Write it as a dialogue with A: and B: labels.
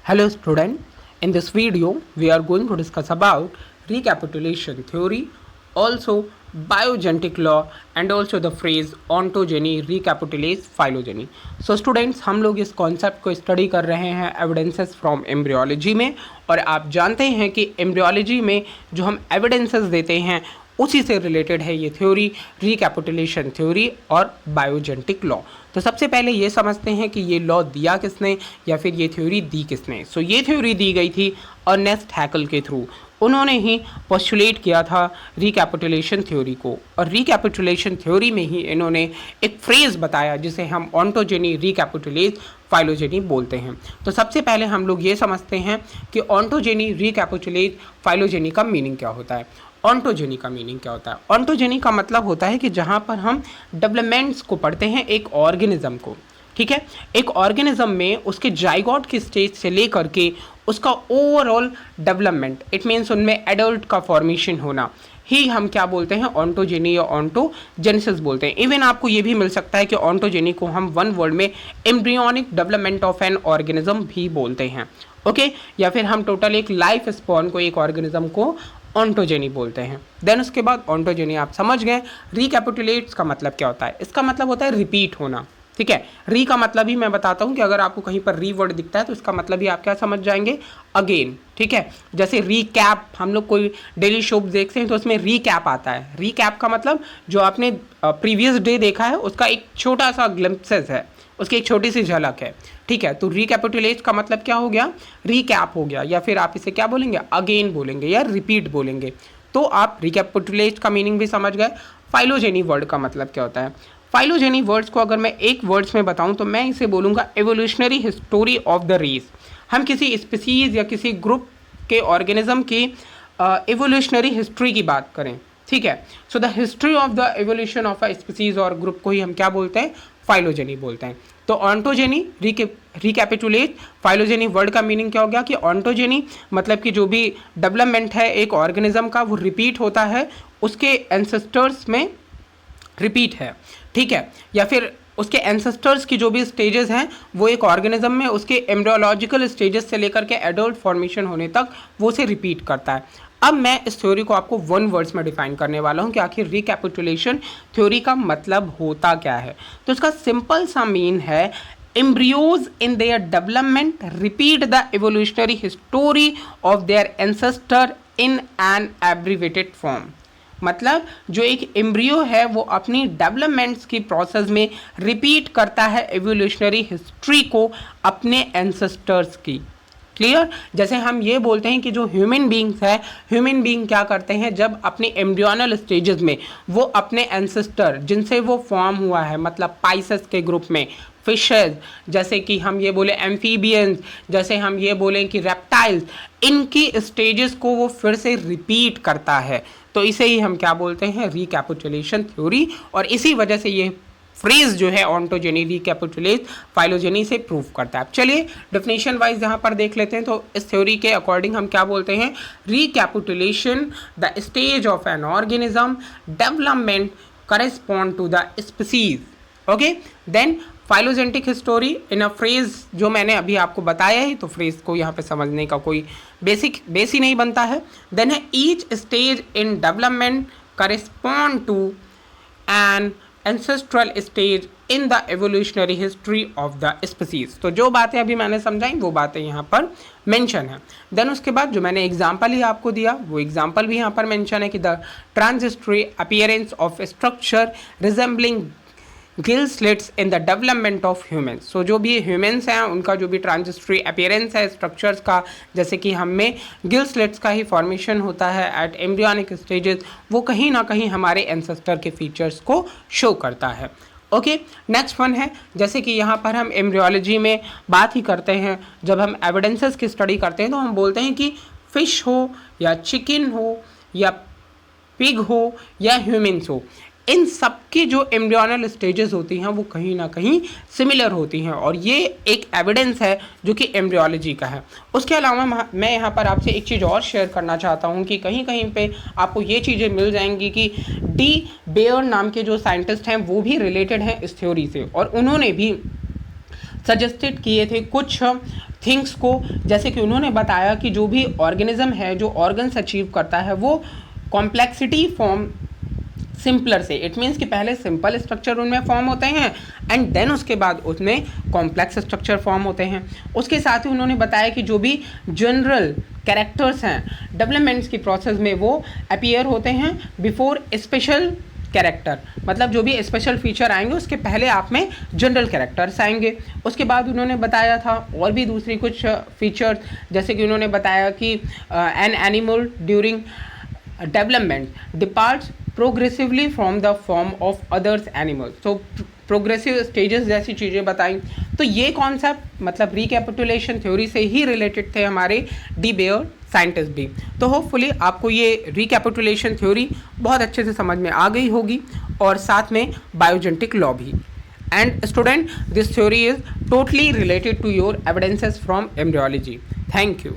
A: Hello student, in this video we are going to discuss about recapitulation theory, also biogenetic law and also the phrase ontogeny recapitulates phylogeny. So students, हम लोग इस concept को study कर रहे हैं evidences from embryology में, और आप जानते हैं कि एम्ब्रियोलॉजी में जो हम एविडेंसेस देते हैं उसी से रिलेटेड है ये थ्योरी, रिकैपिटुलेशन थ्योरी और बायोजेनेटिक लॉ। तो सबसे पहले ये समझते हैं कि ये लॉ दिया किसने या फिर ये थ्योरी दी किसने। सो ये थ्योरी दी गई थी अर्नेस्ट हैकल के थ्रू। उन्होंने ही पोस्टुलेट किया था रिकैपिटुलेशन थ्योरी को, और रिकैपिटुलेशन थ्योरी में ही इन्होंने एक फ्रेज बताया जिसे हम ऑन्टोजेनी रिकैपिटुलेट फाइलोजेनी बोलते हैं। तो सबसे पहले हम लोग ये समझते हैं कि ऑन्टोजेनी रिकैपिटुलेट फाइलोजेनी का मीनिंग क्या होता है। ऑन्टोजेनी का मीनिंग क्या होता है? ऑन्टोजेनी का मतलब होता है कि जहाँ पर हम डेवलपमेंट्स को पढ़ते हैं एक ऑर्गेनिज्म को, ठीक है, एक ऑर्गेनिज्म में उसके जाइगोट की स्टेज से लेकर के उसका ओवरऑल डेवलपमेंट, इट मीन्स उनमें एडल्ट का फॉर्मेशन होना ही हम क्या बोलते हैं, ऑन्टोजेनी या ऑन्टोजेनेसिस बोलते हैं। इवन आपको ये भी मिल सकता है कि ऑन्टोजेनी को हम वन वर्ड में embryonic development of an organism भी बोलते हैं, ओके, या फिर हम टोटल एक लाइफ स्पॉन को, एक ऑर्गेनिज्म को ऑन्टोजेनी बोलते हैं। देन उसके बाद ऑन्टोजेनी आप समझ गए। रिकैपिटुलेट्स का मतलब क्या होता है? इसका मतलब होता है रिपीट होना, ठीक है। री का मतलब ही मैं बताता हूँ कि अगर आपको कहीं पर री वर्ड दिखता है तो इसका मतलब ही आप क्या समझ जाएंगे, अगेन, ठीक है। जैसे रीकैप, हम लोग कोई डेली शो देखते हैं तो उसमें रीकैप आता है। रीकैप का मतलब जो आपने प्रीवियस डे देखा है उसका एक छोटा सा ग्लिम्पसेस है, उसकी एक छोटी सी झलक है, ठीक है। तो रिकैपिटुलेट का मतलब क्या हो गया, रीकैप हो गया, या फिर आप इसे क्या बोलेंगे, अगेन बोलेंगे या रिपीट बोलेंगे। तो आप रिकैपिटुलेट का मीनिंग भी समझ गए। फाइलोजेनी वर्ड का मतलब क्या होता है? फाइलोजेनी वर्ड्स को अगर मैं एक वर्ड्स में बताऊं तो मैं इसे बोलूँगा evolutionary history of the race. हम किसी स्पीसीज या किसी ग्रुप के ऑर्गेनिज्म की एवोल्यूशनरी हिस्ट्री की बात करें, ठीक है। So the history of the evolution of a species और ग्रुप को ही हम क्या बोलते हैं, फाइलोजेनी बोलते हैं। तो ऑन्टोजेनी रिकैपिटुलेट फाइलोजेनी वर्ड का मीनिंग क्या हो गया कि ऑन्टोजेनी मतलब कि जो भी डेवलपमेंट है एक ऑर्गेनिज्म का वो रिपीट होता है, उसके एंसेस्टर्स में रिपीट है, ठीक है, या फिर उसके एंसेस्टर्स की जो भी स्टेजेस हैं वो एक ऑर्गेनिज्म में उसके एम्ब्रियोलॉजिकल स्टेजेस से लेकर के एडल्ट फॉर्मेशन होने तक वो उसे रिपीट करता है। अब मैं इस थ्योरी को आपको वन वर्ड्स में डिफाइन करने वाला हूँ कि आखिर रिकैपिटुलेशन थ्योरी का मतलब होता क्या है। तो इसका सिंपल सा मीन है, embryos in their development repeat the evolutionary history of their ancestor in an abbreviated form। मतलब जो एक एम्ब्रियो है वो अपनी डेवलपमेंट्स की प्रोसेस में रिपीट करता है एवोल्यूशनरी हिस्ट्री को अपने एंसेस्टर्स की। क्लियर? जैसे हम ये बोलते हैं कि जो ह्यूमन बींग्स है, ह्यूमन बींग क्या करते हैं, जब अपनी एम्ब्रियोनल स्टेजेस में वो अपने एंसेस्टर जिनसे वो फॉर्म हुआ है, मतलब पाइसेस के ग्रुप में, फिशेज, जैसे कि हम ये बोले एम्फीबियंस, जैसे हम ये बोलें कि रेप्टाइल्स, इनकी स्टेजेस को वो फिर से रिपीट करता है। तो इसे ही हम क्या बोलते हैं, रिकैपिटुलेशन थ्योरी। और इसी वजह से ये फ्रेज जो है ऑन्टोजेनी रिकैपिटुलेट फाइलोजेनी से प्रूव करता है। चलिए डेफिनेशन वाइज यहाँ पर देख लेते हैं। तो इस थ्योरी के अकॉर्डिंग हम क्या बोलते हैं, recapitulation the stage of an organism development correspond to the species, okay. Then phylogenetic history in a phrase, जो मैंने अभी आपको बताया है, तो फ्रेज को यहाँ पे समझने का कोई बेस ही नहीं बनता है। देन है each stage in development correspond to an ancestral stage in the evolutionary history of the species. तो जो बातें अभी मैंने समझाई वो बातें यहाँ पर मेंशन है। देन उसके बाद जो मैंने एग्जांपल ही आपको दिया वो एग्जांपल भी यहाँ पर मेंशन है कि the transitory appearance of structure resembling gill slits in the development of humans. So जो भी ह्यूमन्स हैं उनका जो भी ट्रांजिस्टरी अपीयरेंस है स्ट्रक्चर्स का, जैसे कि हम में गिल स्लिट्स का ही फॉर्मेशन होता है एट एम्ब्रियोनिक स्टेजेस, वो कहीं ना कहीं हमारे एंसेस्टर के फीचर्स को शो करता है, ओके। नेक्स्ट वन है, जैसे कि यहाँ पर हम एम्ब्रियोलॉजी में बात ही करते हैं, जब हम एविडेंसेस की स्टडी करते हैं तो हम बोलते हैं कि फिश हो या चिकन हो या पिग हो या ह्यूमन्स हो, इन सब की जो एम्ब्रियोनल स्टेजेस होती हैं वो कहीं ना कहीं सिमिलर होती हैं, और ये एक एविडेंस है जो कि एम्ब्रियोलॉजी का है। उसके अलावा मैं यहाँ पर आपसे एक चीज़ और शेयर करना चाहता हूँ कि कहीं कहीं पे आपको ये चीज़ें मिल जाएंगी कि डी बेयर नाम के जो साइंटिस्ट हैं वो भी रिलेटेड हैं इस थ्योरी से, और उन्होंने भी सजेस्टेड किए थे कुछ थिंग्स को, जैसे कि उन्होंने बताया कि जो भी ऑर्गेनिज्म है, जो ऑर्गन्स अचीव करता है, वो कॉम्प्लेक्सिटी फॉर्म सिंपलर से, इट मीन्स कि पहले सिंपल स्ट्रक्चर उनमें फॉर्म होते हैं एंड देन उसके बाद उसमें कॉम्प्लेक्स स्ट्रक्चर फॉर्म होते हैं। उसके साथ ही उन्होंने बताया कि जो भी जनरल कैरेक्टर्स हैं डेवलपमेंट्स की प्रोसेस में, वो अपीयर होते हैं बिफोर स्पेशल कैरेक्टर, मतलब जो भी स्पेशल फीचर आएंगे उसके पहले आप में जनरल कैरेक्टर्स आएंगे। उसके बाद उन्होंने बताया था और भी दूसरी कुछ फीचर्स, जैसे कि उन्होंने बताया कि an animal during development departs progressively from the form of others animals, so progressive stages जैसी चीज़ें बताई। तो ये कॉन्सेप्ट मतलब रिकैपिटुलेशन थ्योरी से ही रिलेटेड थे हमारे डी बेयर साइंटिस्ट भी। तो होपफुली आपको ये रिकैपिटुलेशन थ्योरी बहुत अच्छे से समझ में आ गई होगी और साथ में बायोजेनेटिक लॉ भी। And student, this theory is totally related to your evidences from embryology. Thank you.